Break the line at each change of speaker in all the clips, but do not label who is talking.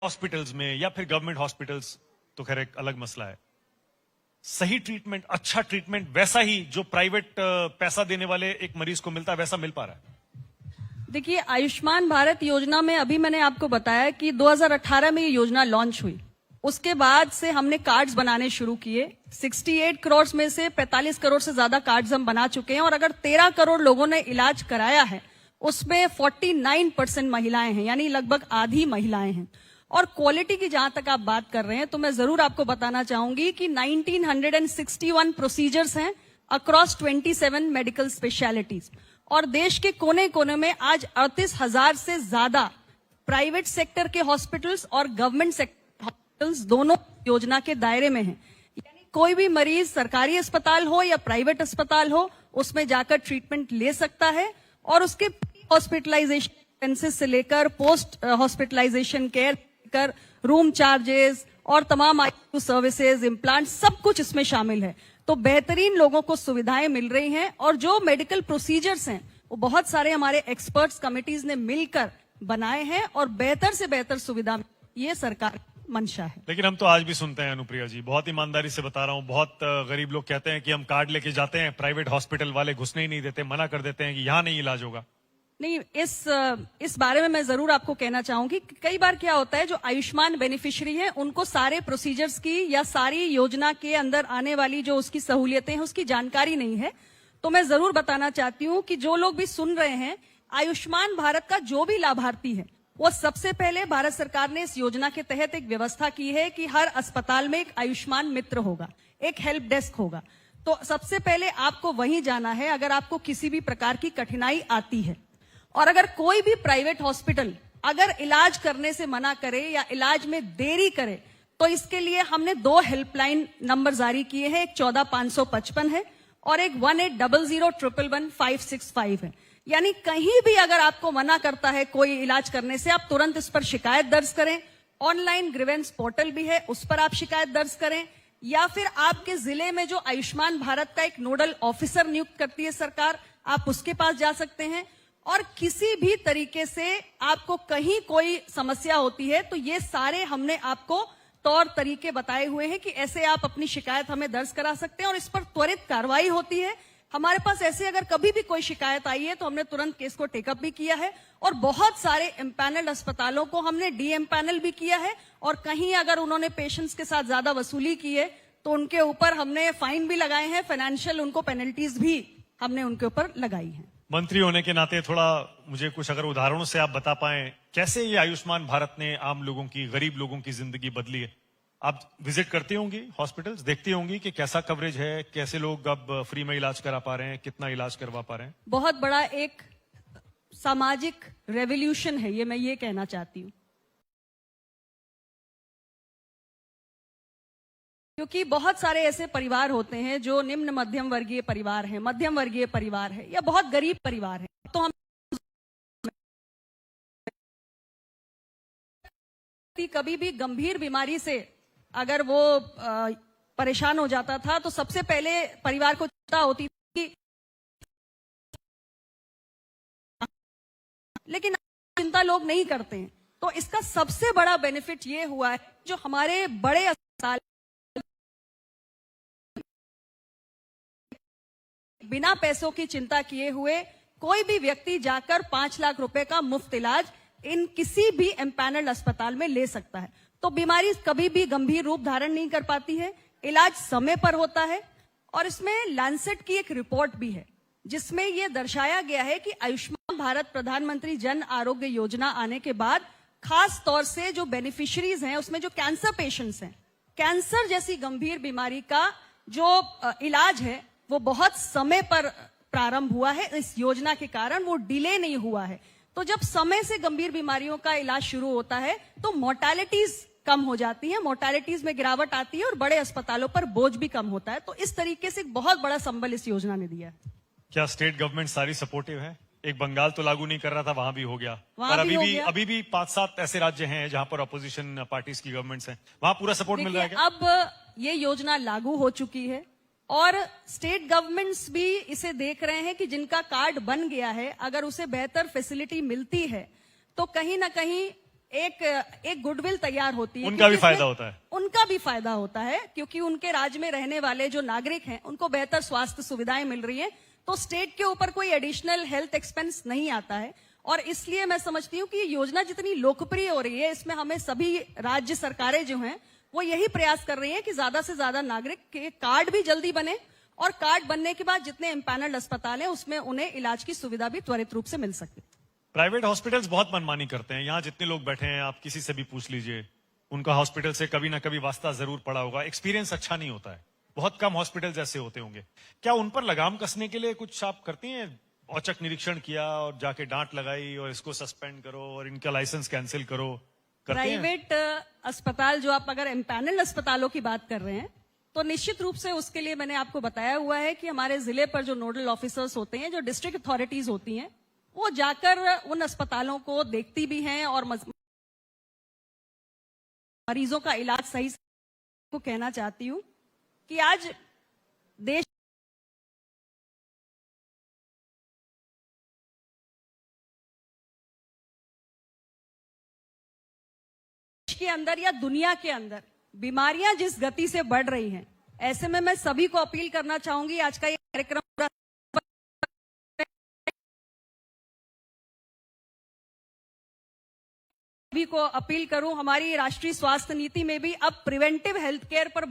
Hospitals में या फिर गवर्नमेंट हॉस्पिटल्स तो खैर एक अलग मसला है, सही ट्रीटमेंट, अच्छा ट्रीटमेंट वैसा ही जो प्राइवेट पैसा देने वाले एक मरीज को मिलता है वैसा मिल पा रहा है?
देखिए, आयुष्मान भारत योजना में अभी मैंने आपको बताया कि 2018 में ये योजना लॉन्च हुई। उसके बाद से हमने कार्ड्स बनाने शुरू किए। 68 करोड़ में से 45 करोड़ से ज्यादा कार्ड्स हम बना चुके हैं और अगर 13 करोड़ लोगों ने इलाज कराया है उसमें 49% महिलाएं हैं, यानी लगभग आधी महिलाएं हैं। और क्वालिटी की जहां तक आप बात कर रहे हैं तो मैं जरूर आपको बताना चाहूंगी कि 1961 प्रोसीजर्स हैं अक्रॉस 27 मेडिकल स्पेशलिटीज और देश के कोने कोने में आज 38,000 से ज्यादा प्राइवेट सेक्टर के हॉस्पिटल्स और गवर्नमेंट सेक्टर हॉस्पिटल्स दोनों योजना के दायरे में हैं। यानी कोई भी मरीज सरकारी अस्पताल हो या प्राइवेट अस्पताल हो उसमें जाकर ट्रीटमेंट ले सकता है और उसके हॉस्पिटलाइजेशन एक्सपेंसेस से लेकर पोस्ट हॉस्पिटलाइजेशन केयर कर रूम चार्जेस और तमाम आईसीयू सर्विसेज, इम्प्लांट, सब कुछ इसमें शामिल है। तो बेहतरीन लोगों को सुविधाएं मिल रही हैं और जो मेडिकल प्रोसीजर्स हैं वो बहुत सारे हमारे एक्सपर्ट्स कमिटीज ने मिलकर बनाए हैं और बेहतर से बेहतर सुविधा ये सरकार मंशा है।
लेकिन हम तो आज भी सुनते हैं अनुप्रिया जी, बहुत ईमानदारी से बता रहा हूं, बहुत गरीब लोग कहते हैं कि हम कार्ड लेके जाते हैं, प्राइवेट हॉस्पिटल वाले घुसने ही नहीं देते, मना कर देते हैं कि यहां नहीं इलाज होगा।
नहीं, इस बारे में मैं जरूर आपको कहना चाहूंगी कि कई बार क्या होता है, जो आयुष्मान बेनिफिशियरी है उनको सारे प्रोसीजर्स की या सारी योजना के अंदर आने वाली जो उसकी सहूलियतें हैं उसकी जानकारी नहीं है। तो मैं जरूर बताना चाहती हूं कि जो लोग भी सुन रहे हैं, आयुष्मान भारत का जो भी लाभार्थी है वो सबसे पहले भारत सरकार ने इस योजना के तहत एक व्यवस्था की है कि हर अस्पताल में एक आयुष्मान मित्र होगा, एक हेल्प डेस्क होगा। तो सबसे पहले आपको वहीं जाना है अगर आपको किसी भी प्रकार की कठिनाई आती है। और अगर कोई भी प्राइवेट हॉस्पिटल अगर इलाज करने से मना करे या इलाज में देरी करे तो इसके लिए हमने 2 हेल्पलाइन नंबर जारी किए हैं, एक 14,555 है और एक 1800-111-565 है। यानी कहीं भी अगर आपको मना करता है कोई इलाज करने से, आप तुरंत इस पर शिकायत दर्ज करें। ऑनलाइन ग्रीवेंस पोर्टल भी है, उस पर आप शिकायत दर्ज करें या फिर आपके जिले में जो आयुष्मान भारत का एक नोडल ऑफिसर नियुक्त करती है सरकार, आप उसके पास जा सकते हैं। और किसी भी तरीके से आपको कहीं कोई समस्या होती है तो ये सारे हमने आपको तौर तरीके बताए हुए हैं कि ऐसे आप अपनी शिकायत हमें दर्ज करा सकते हैं और इस पर त्वरित कार्रवाई होती है। हमारे पास ऐसे अगर कभी भी कोई शिकायत आई है तो हमने तुरंत केस को टेकअप भी किया है और बहुत सारे एम्पैनल्ड अस्पतालों को हमने डीएम्पैनल भी किया है और कहीं अगर उन्होंने पेशेंट्स के साथ ज्यादा वसूली की है तो उनके ऊपर हमने फाइन भी लगाए हैं, फाइनेंशियल उनको पेनल्टीज भी हमने उनके ऊपर लगाई है।
मंत्री होने के नाते थोड़ा मुझे कुछ अगर उदाहरणों से आप बता पाएं कैसे ये आयुष्मान भारत ने आम लोगों की, गरीब लोगों की जिंदगी बदली है। आप विजिट करती होंगी हॉस्पिटल्स, देखती होंगी कि कैसा कवरेज है, कैसे लोग अब फ्री में इलाज करा पा रहे हैं, कितना इलाज करवा पा रहे हैं।
बहुत बड़ा एक सामाजिक रेवोल्यूशन है ये, मैं ये कहना चाहती हूँ, क्योंकि बहुत सारे ऐसे परिवार होते हैं जो निम्न मध्यम वर्गीय परिवार हैं, मध्यम वर्गीय परिवार है या बहुत गरीब परिवार है। तो हम कभी भी गंभीर बीमारी से अगर वो परेशान हो जाता था तो सबसे पहले परिवार को चिंता होती थी, लेकिन चिंता लोग नहीं करते हैं। तो इसका सबसे बड़ा बेनिफिट ये हुआ है जो हमारे बड़े अस्पताल बिना पैसों की चिंता किए हुए कोई भी व्यक्ति जाकर 5 लाख रुपए का मुफ्त इलाज इन किसी भी एम्पैनल्ड अस्पताल में ले सकता है। तो बीमारी कभी भी गंभीर रूप धारण नहीं कर पाती है, इलाज समय पर होता है। और इसमें लैंसेट की एक रिपोर्ट भी है जिसमें यह दर्शाया गया है कि आयुष्मान भारत प्रधानमंत्री जन आरोग्य योजना आने के बाद खास तौर से जो बेनिफिशियरीज हैं उसमें जो कैंसर पेशेंट्स हैं, कैंसर जैसी गंभीर बीमारी का जो इलाज है वो बहुत समय पर प्रारंभ हुआ है। इस योजना के कारण वो डिले नहीं हुआ है। तो जब समय से गंभीर बीमारियों का इलाज शुरू होता है तो मोर्टेलिटीज कम हो जाती है, मोर्टेलिटीज में गिरावट आती है और बड़े अस्पतालों पर बोझ भी कम होता है। तो इस तरीके से एक बहुत बड़ा संबल इस योजना ने दिया है।
क्या स्टेट गवर्नमेंट सारी सपोर्टिव है? एक बंगाल तो लागू नहीं कर रहा था, वहां भी हो गया,
वहां
पर
भी
अभी भी 5-7 ऐसे राज्य हैं जहां पर अपोजिशन पार्टीज की गवर्नमेंट्स हैं, वहां पूरा सपोर्ट मिल रहा है क्या?
अब ये योजना लागू हो चुकी है और स्टेट गवर्नमेंट्स भी इसे देख रहे हैं कि जिनका कार्ड बन गया है अगर उसे बेहतर फैसिलिटी मिलती है तो कहीं ना कहीं एक गुडविल तैयार होती है।
उनका भी
जिसमें
फायदा होता है।
उनका भी फायदा होता है, क्योंकि उनके राज्य में रहने वाले जो नागरिक हैं उनको बेहतर स्वास्थ्य सुविधाएं मिल रही हैं, तो स्टेट के ऊपर कोई एडिशनल हेल्थ एक्सपेंस नहीं आता है। और इसलिए मैं समझती हूँ कि ये योजना जितनी लोकप्रिय हो रही है, इसमें हमें सभी राज्य सरकारें जो हैं वो यही प्रयास कर रही हैं कि ज्यादा से ज्यादा नागरिक के कार्ड भी जल्दी बने, और कार्ड बनने के बाद जितने एम्पैनल्ड अस्पताल हैं उसमें उन्हें इलाज की सुविधा भी त्वरित रूप से मिल सके।
प्राइवेट हॉस्पिटल्स बहुत मनमानी करते हैं। यहाँ जितने लोग बैठे हैं, आप किसी से भी पूछ लीजिए, उनका हॉस्पिटल से कभी ना कभी वास्ता जरूर पड़ा होगा। एक्सपीरियंस अच्छा नहीं होता है। बहुत कम हॉस्पिटल ऐसे होते होंगे। क्या उन पर लगाम कसने के लिए कुछ आप करती हैं? औचक निरीक्षण किया और जाके डांट लगाई और इसको सस्पेंड करो और इनका लाइसेंस कैंसिल करो, करते हैं?
प्राइवेट अस्पताल, जो आप अगर एम्पैनल्ड अस्पतालों की बात कर रहे हैं, तो निश्चित रूप से उसके लिए मैंने आपको बताया हुआ है कि हमारे जिले पर जो नोडल ऑफिसर्स होते हैं, जो डिस्ट्रिक्ट अथॉरिटीज होती हैं, वो जाकर उन अस्पतालों को देखती भी हैं और मरीजों का इलाज सही से को कहना चाहती हूं कि आज देश के अंदर या दुनिया के अंदर बीमारियां जिस गति से बढ़ रही हैं, ऐसे में मैं सभी को अपील करना चाहूंगी, आज का ये कार्यक्रम पूरा सभी को अपील करूं, हमारी राष्ट्रीय स्वास्थ्य नीति में भी अब प्रिवेंटिव हेल्थ केयर पर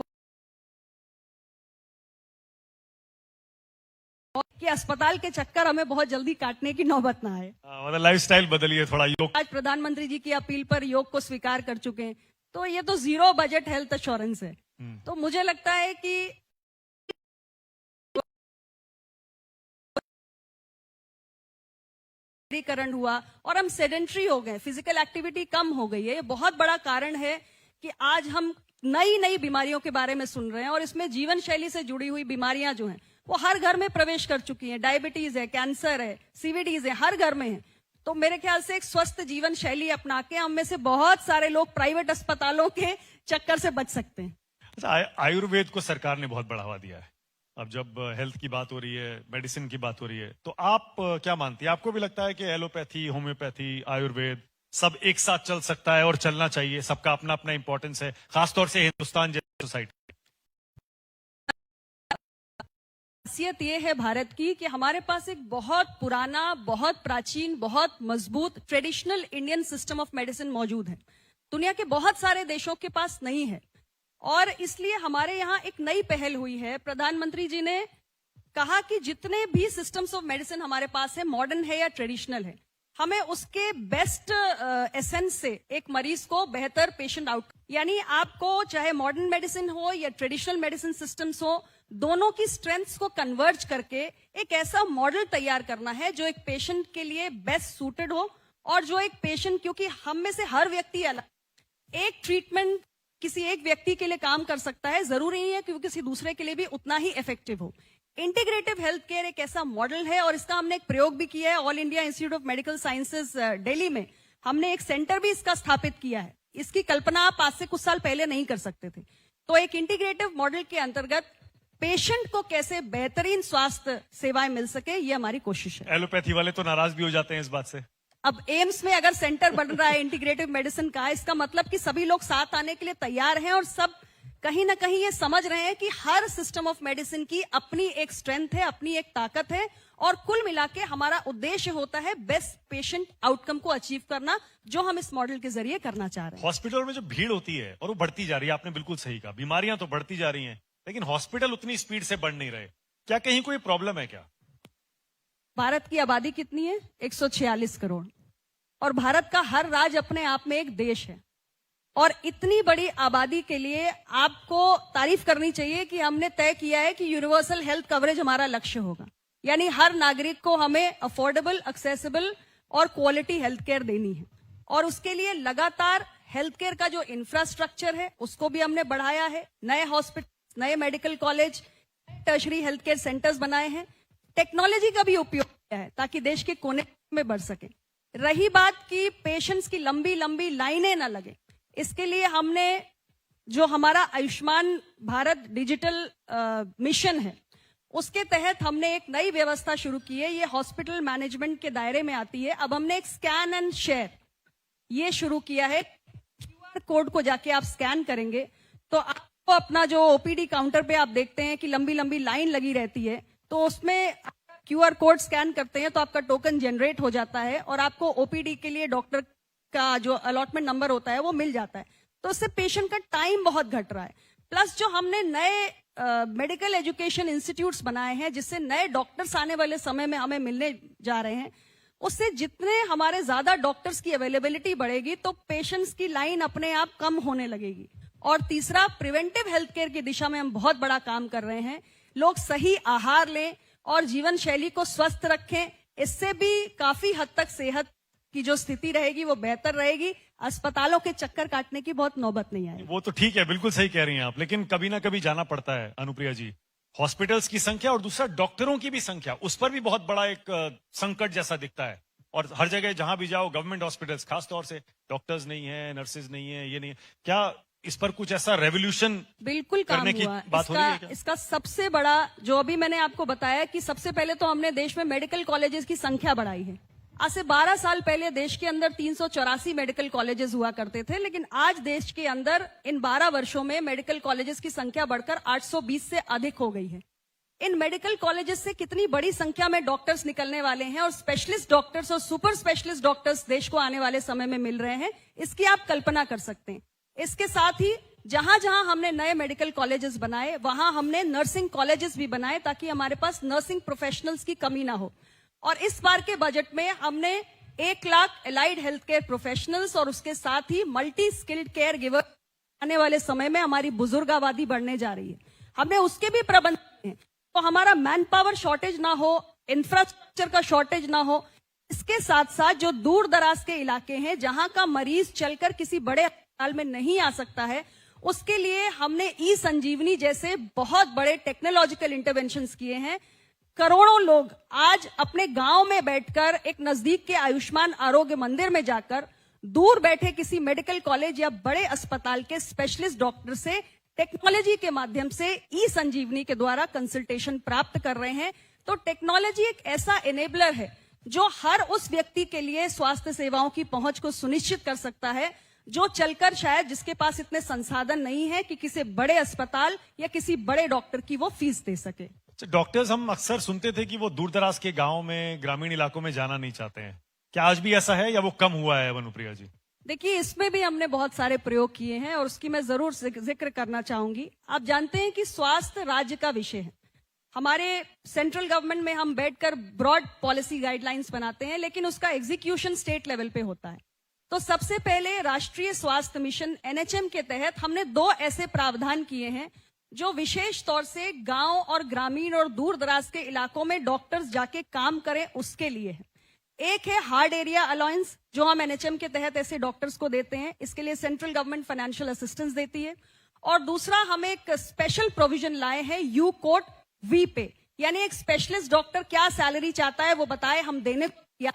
कि अस्पताल के चक्कर हमें बहुत जल्दी काटने की नौबत ना आए।
मतलब लाइफस्टाइल बदलिए थोड़ा। योग
आज प्रधानमंत्री जी की अपील पर योग को स्वीकार कर चुके हैं, तो ये तो जीरो बजट हेल्थ एश्योरेंस है। तो मुझे लगता है कि करण हुआ और हम सेडेंट्री हो गए, फिजिकल एक्टिविटी कम हो गई है। ये बहुत बड़ा कारण है कि आज हम नई नई बीमारियों के बारे में सुन रहे हैं, और इसमें जीवन शैली से जुड़ी हुई बीमारियां जो हैं वो हर घर में प्रवेश कर चुकी हैं। डायबिटीज है, कैंसर है, सीवीडीज है, हर घर में है। तो मेरे ख्याल से एक स्वस्थ जीवन शैली अपना के हम में से बहुत सारे लोग प्राइवेट अस्पतालों के चक्कर से बच सकते हैं।
अच्छा, आयुर्वेद को सरकार ने बहुत बढ़ावा दिया है। अब जब हेल्थ की बात हो रही है, मेडिसिन की बात हो रही है, तो आप क्या मानती है? आपको भी लगता है कि एलोपैथी, होम्योपैथी, आयुर्वेद सब एक साथ चल सकता है और चलना चाहिए? सबका अपना अपना इंपॉर्टेंस है, खासतौर से हिंदुस्तान जैसी सोसाइटी।
खासियत ये है भारत की कि हमारे पास एक बहुत पुराना, बहुत प्राचीन, बहुत मजबूत traditional Indian system of medicine मौजूद है। दुनिया के बहुत सारे देशों के पास नहीं है, और इसलिए हमारे यहाँ एक नई पहल हुई है। प्रधानमंत्री जी ने कहा कि जितने भी सिस्टम्स ऑफ मेडिसिन हमारे पास है, मॉडर्न है या ट्रेडिशनल है, हमें उसके बेस्ट एसेंस से एक मरीज को बेहतर पेशेंट आउट, यानी आपको चाहे मॉडर्न मेडिसिन हो या ट्रेडिशनल मेडिसिन सिस्टम्स हो, दोनों की स्ट्रेंथ्स को कन्वर्ज करके एक ऐसा मॉडल तैयार करना है जो एक पेशेंट के लिए बेस्ट सूटेड हो, और जो एक पेशेंट, क्योंकि हम में से हर व्यक्ति अलग, एक ट्रीटमेंट किसी एक व्यक्ति के लिए काम कर सकता है, जरूरी नहीं है कि वो किसी दूसरे के लिए भी उतना ही इफेक्टिव हो। इंटीग्रेटिव हेल्थ केयर एक ऐसा मॉडल है, और इसका हमने एक प्रयोग भी किया है। All India institute of medical sciences Delhi में हमने एक सेंटर भी इसका स्थापित किया है। इसकी कल्पना आप आज से कुछ साल पहले नहीं कर सकते थे। तो एक इंटीग्रेटिव मॉडल के अंतर्गत पेशेंट को कैसे बेहतरीन स्वास्थ्य सेवाएं मिल सके, ये हमारी कोशिश है।
एलोपैथी वाले तो नाराज भी हो जाते हैं इस बात से।
अब एम्स में अगर सेंटर बन रहा है इंटीग्रेटिव मेडिसिन का, इसका मतलब कि सभी लोग साथ आने के लिए तैयार हैं, और सब कहीं ना कहीं ये समझ रहे हैं कि हर सिस्टम ऑफ मेडिसिन की अपनी एक स्ट्रेंथ है, अपनी एक ताकत है, और कुल मिला के हमारा उद्देश्य होता है बेस्ट पेशेंट आउटकम को अचीव करना, जो हम इस मॉडल के जरिए करना चाह रहे हैं।
हॉस्पिटल में जो भीड़ होती है और वो बढ़ती जा रही है, आपने बिल्कुल सही कहा, बीमारियां तो बढ़ती जा रही हैं, लेकिन हॉस्पिटल उतनी स्पीड से बढ़ नहीं रहे। क्या कहीं कोई प्रॉब्लम है क्या?
भारत की आबादी कितनी है? 146 करोड़, और भारत का हर राज्य अपने आप में एक देश है। और इतनी बड़ी आबादी के लिए आपको तारीफ करनी चाहिए कि हमने तय किया है कि यूनिवर्सल हेल्थ कवरेज हमारा लक्ष्य होगा, यानी हर नागरिक को हमें अफोर्डेबल, एक्सेसिबल और क्वालिटी हेल्थ केयर देनी है। और उसके लिए लगातार हेल्थ केयर का जो इंफ्रास्ट्रक्चर है उसको भी हमने बढ़ाया है। नए हॉस्पिटल, नए medical college, tertiary health care centres बनाए हैं। टेक्नोलॉजी का भी उपयोग किया है ताकि देश के कोने में बढ़ सके। रही बात की पेशेंट्स की लंबी लंबी लाइनें ना लगे, इसके लिए हमने जो हमारा आयुष्मान भारत डिजिटल मिशन है, उसके तहत हमने एक नई व्यवस्था शुरू की है। ये हॉस्पिटल मैनेजमेंट के दायरे में आती है। अब हमने एक स्कैन एंड शेयर ये शुरू किया है। क्यूआर कोड को जाके आप स्कैन करेंगे तो आपको अपना जो ओपीडी काउंटर पे आप देखते हैं कि लंबी लंबी लाइन लगी रहती है, तो उसमें क्यूआर कोड स्कैन करते हैं तो आपका टोकन जनरेट हो जाता है और आपको ओपीडी के लिए डॉक्टर का जो अलॉटमेंट नंबर होता है वो मिल जाता है। तो उससे पेशेंट का टाइम बहुत घट रहा है। प्लस जो हमने नए मेडिकल एजुकेशन इंस्टीट्यूट्स बनाए हैं जिससे नए डॉक्टर्स आने वाले समय में हमें मिलने जा रहे हैं, उससे जितने हमारे ज्यादा डॉक्टर्स की अवेलेबिलिटी बढ़ेगी तो पेशेंट्स की लाइन अपने आप कम होने लगेगी। और तीसरा, प्रिवेंटिव हेल्थ केयर की दिशा में हम बहुत बड़ा काम कर रहे हैं। लोग सही आहार लें और जीवन शैली को स्वस्थ रखें, इससे भी काफी हद तक सेहत की जो स्थिति रहेगी वो बेहतर रहेगी। अस्पतालों के चक्कर काटने की बहुत नौबत नहीं आएगी।
वो तो ठीक है, बिल्कुल सही कह रही हैं आप, लेकिन कभी ना कभी जाना पड़ता है अनुप्रिया जी। हॉस्पिटल्स की संख्या और दूसरा डॉक्टरों की भी संख्या, उस पर भी बहुत बड़ा एक संकट जैसा दिखता है। और हर जगह जहां भी जाओ गवर्नमेंट हॉस्पिटल्स खासतौर से डॉक्टर्स नहीं है, नर्सेज नहीं है, ये नहीं है। क्या इस पर कुछ ऐसा रेवोल्यूशन
बिल्कुल काम
करने की
हुआ।
बात हो रही है क्या?
इसका सबसे बड़ा जो अभी मैंने आपको बताया कि सबसे पहले तो हमने देश में मेडिकल कॉलेजेस की संख्या बढ़ाई है। आज से 12 साल पहले देश के अंदर 384 मेडिकल कॉलेजेस हुआ करते थे, लेकिन आज देश के अंदर इन 12 वर्षों में मेडिकल कॉलेजेस की संख्या बढ़कर 820 से अधिक हो गई है। इन मेडिकल कॉलेजेस से कितनी बड़ी संख्या में डॉक्टर्स निकलने वाले हैं और स्पेशलिस्ट डॉक्टर्स और सुपर स्पेशलिस्ट डॉक्टर्स देश को आने वाले समय में मिल रहे हैं, इसकी आप कल्पना कर सकते हैं। इसके साथ ही जहां जहां हमने नए मेडिकल कॉलेजेस बनाए वहां हमने नर्सिंग कॉलेजेस भी बनाए ताकि हमारे पास नर्सिंग प्रोफेशनल्स की कमी ना हो। और इस बार के बजट में हमने 1 lakh allied health care professionals और उसके साथ ही मल्टी स्किल्ड केयर गिवर आने वाले समय में हमारी बुजुर्ग आबादी बढ़ने जा रही है, हमने उसके भी प्रबंध किए तो हमारा मैन पावर शॉर्टेज ना हो, इंफ्रास्ट्रक्चर का शॉर्टेज ना हो। इसके साथ साथ जो दूर दराज के इलाके हैं जहां का मरीज चलकर किसी बड़े अस्पताल में नहीं आ सकता है, उसके लिए हमने ई संजीवनी जैसे बहुत बड़े टेक्नोलॉजिकल इंटरवेंशंस किए हैं। करोड़ों लोग आज अपने गांव में बैठकर एक नजदीक के आयुष्मान आरोग्य मंदिर में जाकर दूर बैठे किसी मेडिकल कॉलेज या बड़े अस्पताल के स्पेशलिस्ट डॉक्टर से टेक्नोलॉजी के माध्यम से ई संजीवनी के द्वारा कंसल्टेशन प्राप्त कर रहे हैं। तो टेक्नोलॉजी एक ऐसा एनेबलर है जो हर उस व्यक्ति के लिए स्वास्थ्य सेवाओं की पहुंच को सुनिश्चित कर सकता है जो चलकर शायद जिसके पास इतने संसाधन नहीं है कि किसी बड़े अस्पताल या किसी बड़े डॉक्टर की वो फीस दे सके।
डॉक्टर्स हम अक्सर सुनते थे कि वो दूर दराज के गांव में, ग्रामीण इलाकों में जाना नहीं चाहते हैं। क्या आज भी ऐसा है या वो कम हुआ है अनुप्रिया जी?
देखिए, इसमें भी हमने बहुत सारे प्रयोग किए हैं और उसकी मैं जरूर जिक्र करना चाहूंगी। आप जानते हैं कि स्वास्थ्य राज्य का विषय है। हमारे सेंट्रल गवर्नमेंट में हम बैठकर ब्रॉड पॉलिसी गाइडलाइंस बनाते हैं, लेकिन उसका एग्जीक्यूशन स्टेट लेवल पे होता है। तो सबसे पहले राष्ट्रीय स्वास्थ्य मिशन एनएचएम के तहत हमने 2 ऐसे प्रावधान किए हैं जो विशेष तौर से गांव और ग्रामीण और दूर दराज के इलाकों में डॉक्टर्स जाके काम करें उसके लिए है। एक है हार्ड एरिया अलाउंस जो हम एनएचएम के तहत ऐसे डॉक्टर्स को देते हैं, इसके लिए सेंट्रल गवर्नमेंट फाइनेंशियल असिस्टेंस देती है। और दूसरा, हम एक स्पेशल प्रोविजन लाए हैं यू कोट वी पे, यानी एक स्पेशलिस्ट डॉक्टर क्या सैलरी चाहता है वो बताए, हम देने या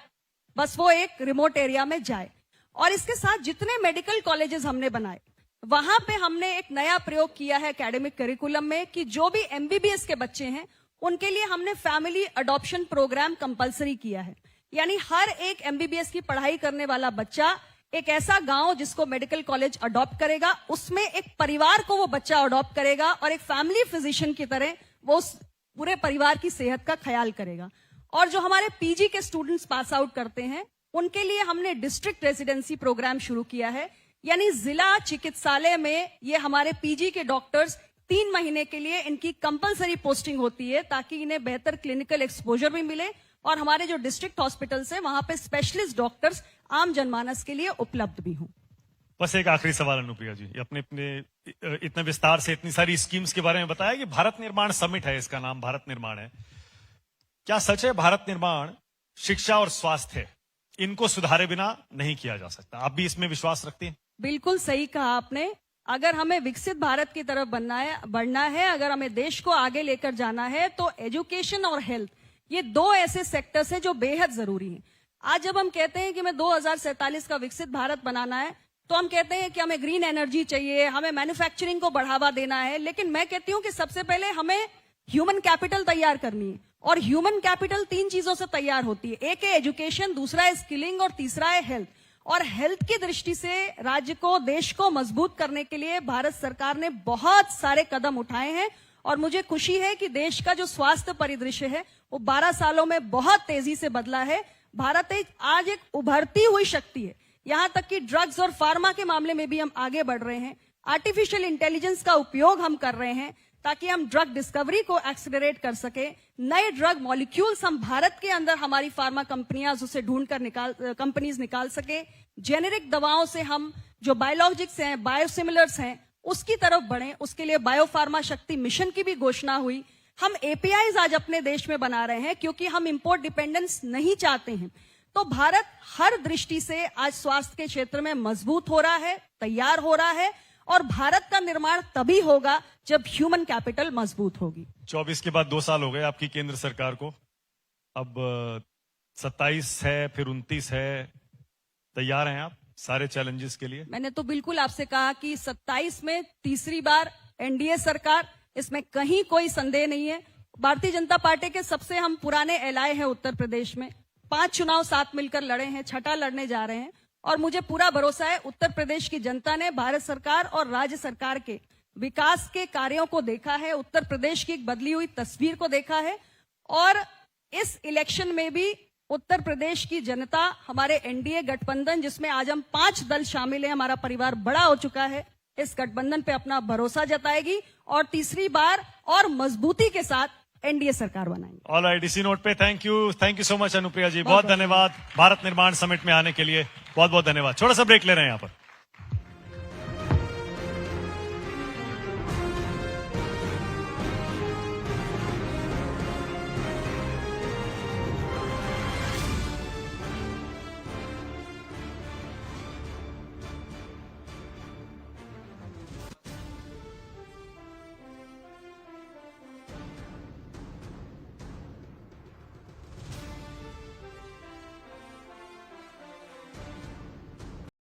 बस वो एक रिमोट एरिया में जाए। और इसके साथ जितने मेडिकल कॉलेजेस हमने बनाए वहां पे हमने एक नया प्रयोग किया है एकेडमिक करिकुलम में कि जो भी एमबीबीएस के बच्चे हैं उनके लिए हमने फैमिली अडॉप्शन प्रोग्राम कंपलसरी किया है। यानी हर एक एमबीबीएस की पढ़ाई करने वाला बच्चा एक ऐसा गांव जिसको मेडिकल कॉलेज अडॉप्ट करेगा, उसमें एक परिवार को वो बच्चा अडॉप्ट करेगा और एक फैमिली फिजिशियन की तरह वो उस पूरे परिवार की सेहत का ख्याल करेगा। और जो हमारे पीजी के स्टूडेंट्स पास आउट करते हैं उनके लिए हमने डिस्ट्रिक्ट रेजिडेंसी प्रोग्राम शुरू किया है। यानी जिला चिकित्सालय में ये हमारे पीजी के डॉक्टर्स 3 महीने के लिए इनकी कंपलसरी पोस्टिंग होती है ताकि इन्हें बेहतर क्लिनिकल एक्सपोजर भी मिले और हमारे जो डिस्ट्रिक्ट हॉस्पिटल्स हैं वहां पे स्पेशलिस्ट डॉक्टर्स आम जनमानस के लिए उपलब्ध भी हों।
बस एक आखिरी सवाल अनुप्रिया जी, अपने इतने विस्तार से इतनी सारी स्कीम्स के बारे में बताया कि भारत निर्माण समिट है, इसका नाम भारत निर्माण है। क्या सच है भारत निर्माण शिक्षा और स्वास्थ्य इनको सुधारे बिना नहीं किया जा सकता? आप भी इसमें विश्वास रखते हैं?
बिल्कुल सही कहा आपने। अगर हमें विकसित भारत की तरफ बढ़ना है, अगर हमें देश को आगे लेकर जाना है तो एजुकेशन और हेल्थ ये 2 ऐसे सेक्टर्स हैं जो बेहद जरूरी हैं। आज जब हम कहते हैं कि हमें 2047 का विकसित भारत बनाना है तो हम कहते हैं कि हमें ग्रीन एनर्जी चाहिए, हमें मैन्युफैक्चरिंग को बढ़ावा देना है, लेकिन मैं कहती हूं कि सबसे पहले हमें ह्यूमन कैपिटल तैयार करनी है। और ह्यूमन कैपिटल 3 चीजों से तैयार होती है, एक है एजुकेशन, दूसरा है स्किलिंग और तीसरा है हेल्थ। और हेल्थ की दृष्टि से राज्य को, देश को मजबूत करने के लिए भारत सरकार ने बहुत सारे कदम उठाए हैं और मुझे खुशी है कि देश का जो स्वास्थ्य परिदृश्य है वो 12 सालों में बहुत तेजी से बदला है। भारत आज एक उभरती हुई शक्ति है। यहां तक कि ड्रग्स और फार्मा के मामले में भी हम आगे बढ़ रहे हैं। आर्टिफिशियल इंटेलिजेंस का उपयोग हम कर रहे हैं ताकि हम ड्रग डिस्कवरी को एक्सेलरेट कर सके। नए ड्रग मॉलिक्यूल्स हम भारत के अंदर हमारी फार्मा कंपनियां उसे ढूंढकर कंपनीज निकाल सके। जेनेरिक दवाओं से हम जो बायोलॉजिक्स हैं, बायोसिमिलर्स हैं, उसकी तरफ बढ़े। उसके लिए बायोफार्मा शक्ति मिशन की भी घोषणा हुई। हम एपीआईज आज अपने देश में बना रहे हैं क्योंकि हम इंपोर्ट डिपेंडेंस नहीं चाहते हैं। तो भारत हर दृष्टि से आज स्वास्थ्य के क्षेत्र में मजबूत हो रहा है, तैयार हो रहा है और भारत का निर्माण तभी होगा जब ह्यूमन कैपिटल मजबूत होगी।
24 के बाद 2 साल हो गए आपकी केंद्र सरकार को। अब 27 है, फिर 29 है। तैयार हैं आप सारे चैलेंजेस के लिए?
मैंने तो बिल्कुल आपसे कहा कि 27 में तीसरी बार एनडीए सरकार, इसमें कहीं कोई संदेह नहीं है। भारतीय जनता पार्टी के सबसे हम पुराने एलाय हैं उत्तर प्रदेश में। 5 चुनाव साथ मिलकर लड़े हैं, 6ठा लड़ने जा रहे हैं और मुझे पूरा भरोसा है उत्तर प्रदेश की जनता ने भारत सरकार और राज्य सरकार के विकास के कार्यों को देखा है, उत्तर प्रदेश की एक बदली हुई तस्वीर को देखा है और इस इलेक्शन में भी उत्तर प्रदेश की जनता हमारे एनडीए गठबंधन, जिसमें आज हम 5 दल शामिल हैं, हमारा परिवार बड़ा हो चुका है, इस गठबंधन पे अपना भरोसा जताएगी और तीसरी बार और मजबूती के साथ एनडीए सरकार बनाएंगे।
ऑलराइट, इसी नोट पे thank you so much Anupriya ji, बहुत धन्यवाद भारत निर्माण समिट में आने के लिए। बहुत बहुत धन्यवाद। छोटा सा ब्रेक ले रहे हैं यहाँ पर।